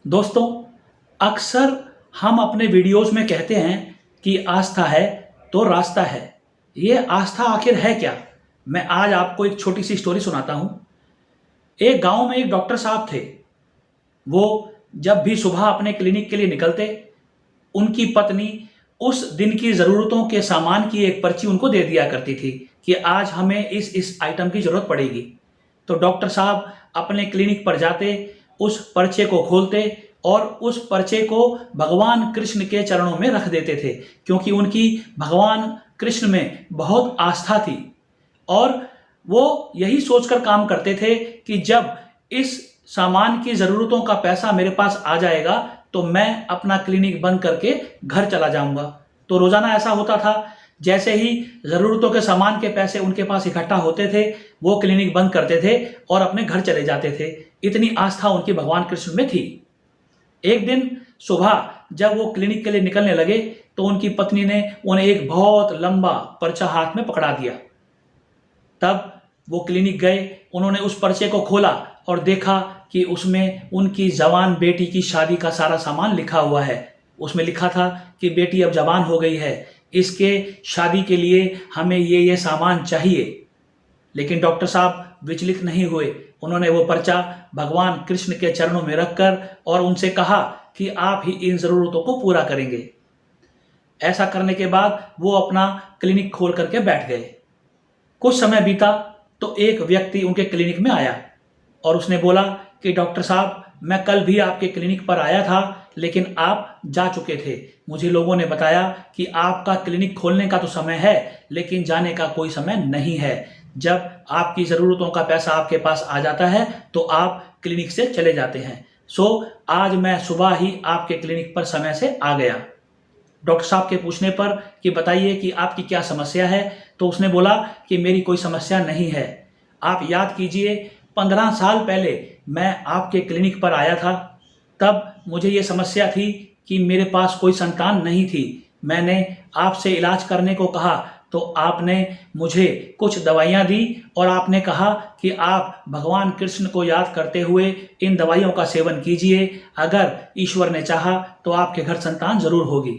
दोस्तों, अक्सर हम अपने वीडियोस में कहते हैं कि आस्था है तो रास्ता है। ये आस्था आखिर है क्या? मैं आज आपको एक छोटी सी स्टोरी सुनाता हूँ। एक गांव में एक डॉक्टर साहब थे। वो जब भी सुबह अपने क्लिनिक के लिए निकलते, उनकी पत्नी उस दिन की ज़रूरतों के सामान की एक पर्ची उनको दे दिया करती थी कि आज हमें इस आइटम की ज़रूरत पड़ेगी। तो डॉक्टर साहब अपने क्लिनिक पर जाते, उस पर्चे को खोलते और उस पर्चे को भगवान कृष्ण के चरणों में रख देते थे, क्योंकि उनकी भगवान कृष्ण में बहुत आस्था थी। और वो यही सोचकर काम करते थे कि जब इस सामान की ज़रूरतों का पैसा मेरे पास आ जाएगा तो मैं अपना क्लिनिक बंद करके घर चला जाऊंगा। तो रोज़ाना ऐसा होता था, जैसे ही ज़रूरतों के सामान के पैसे उनके पास इकट्ठा होते थे, वो क्लिनिक बंद करते थे और अपने घर चले जाते थे। इतनी आस्था उनकी भगवान कृष्ण में थी। एक दिन सुबह जब वो क्लिनिक के लिए निकलने लगे तो उनकी पत्नी ने उन्हें एक बहुत लंबा पर्चा हाथ में पकड़ा दिया। तब वो क्लिनिक गए, उन्होंने उस पर्चे को खोला और देखा कि उसमें उनकी जवान बेटी की शादी का सारा सामान लिखा हुआ है। उसमें लिखा था कि बेटी अब जवान हो गई है, इसके शादी के लिए हमें ये सामान चाहिए। लेकिन डॉक्टर साहब विचलित नहीं हुए। उन्होंने वो पर्चा भगवान कृष्ण के चरणों में रखकर और उनसे कहा कि आप ही इन ज़रूरतों को पूरा करेंगे। ऐसा करने के बाद वो अपना क्लिनिक खोल करके बैठ गए। कुछ समय बीता तो एक व्यक्ति उनके क्लिनिक में आया और उसने बोला कि डॉक्टर साहब, मैं कल भी आपके क्लिनिक पर आया था, लेकिन आप जा चुके थे। मुझे लोगों ने बताया कि आपका क्लिनिक खोलने का तो समय है, लेकिन जाने का कोई समय नहीं है। जब आपकी ज़रूरतों का पैसा आपके पास आ जाता है तो आप क्लिनिक से चले जाते हैं। सो आज मैं सुबह ही आपके क्लिनिक पर समय से आ गया। डॉक्टर साहब के पूछने पर कि बताइए कि आपकी क्या समस्या है, तो उसने बोला कि मेरी कोई समस्या नहीं है। आप याद कीजिए, 15 साल पहले मैं आपके क्लिनिक पर आया था। तब मुझे ये समस्या थी कि मेरे पास कोई संतान नहीं थी। मैंने आपसे इलाज करने को कहा तो आपने मुझे कुछ दवाइयाँ दी और आपने कहा कि आप भगवान कृष्ण को याद करते हुए इन दवाइयों का सेवन कीजिए। अगर ईश्वर ने चाहा तो आपके घर संतान ज़रूर होगी।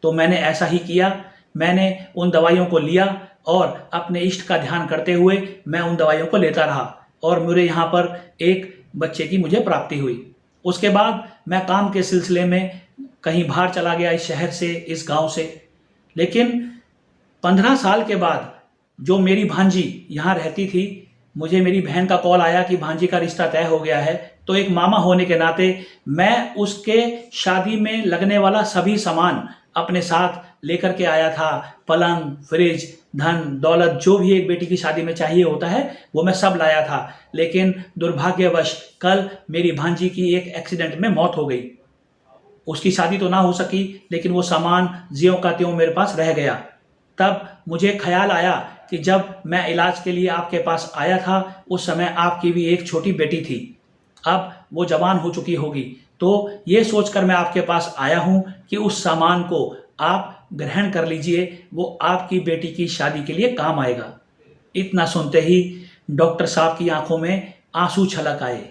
तो मैंने ऐसा ही किया। मैंने उन दवाइयों को लिया और अपने इष्ट का ध्यान करते हुए मैं उन दवाइयों को लेता रहा और मेरे यहाँ पर एक बच्चे की मुझे प्राप्ति हुई। उसके बाद मैं काम के सिलसिले में कहीं बाहर चला गया, इस शहर से, इस गांव से। लेकिन 15 साल के बाद जो मेरी भांजी यहाँ रहती थी, मुझे मेरी बहन का कॉल आया कि भांजी का रिश्ता तय हो गया है। तो एक मामा होने के नाते मैं उसके शादी में लगने वाला सभी सामान अपने साथ लेकर के आया था। पलंग, फ्रिज, धन दौलत, जो भी एक बेटी की शादी में चाहिए होता है, वो मैं सब लाया था। लेकिन दुर्भाग्यवश कल मेरी भांजी की एक एक्सीडेंट में मौत हो गई। उसकी शादी तो ना हो सकी, लेकिन वो सामान ज्यों का त्यों मेरे पास रह गया। तब मुझे ख्याल आया कि जब मैं इलाज के लिए आपके पास आया था, उस समय आपकी भी एक छोटी बेटी थी। अब वो जवान हो चुकी होगी। तो ये सोचकर मैं आपके पास आया हूँ कि उस सामान को आप ग्रहण कर लीजिए, वो आपकी बेटी की शादी के लिए काम आएगा। इतना सुनते ही डॉक्टर साहब की आंखों में आंसू छलक आए।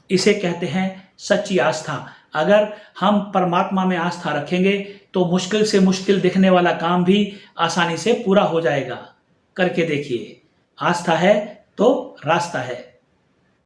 इसे कहते हैं सच्ची आस्था। अगर हम परमात्मा में आस्था रखेंगे तो मुश्किल से मुश्किल दिखने वाला काम भी आसानी से पूरा हो जाएगा। करके देखिए, आस्था है तो रास्ता है।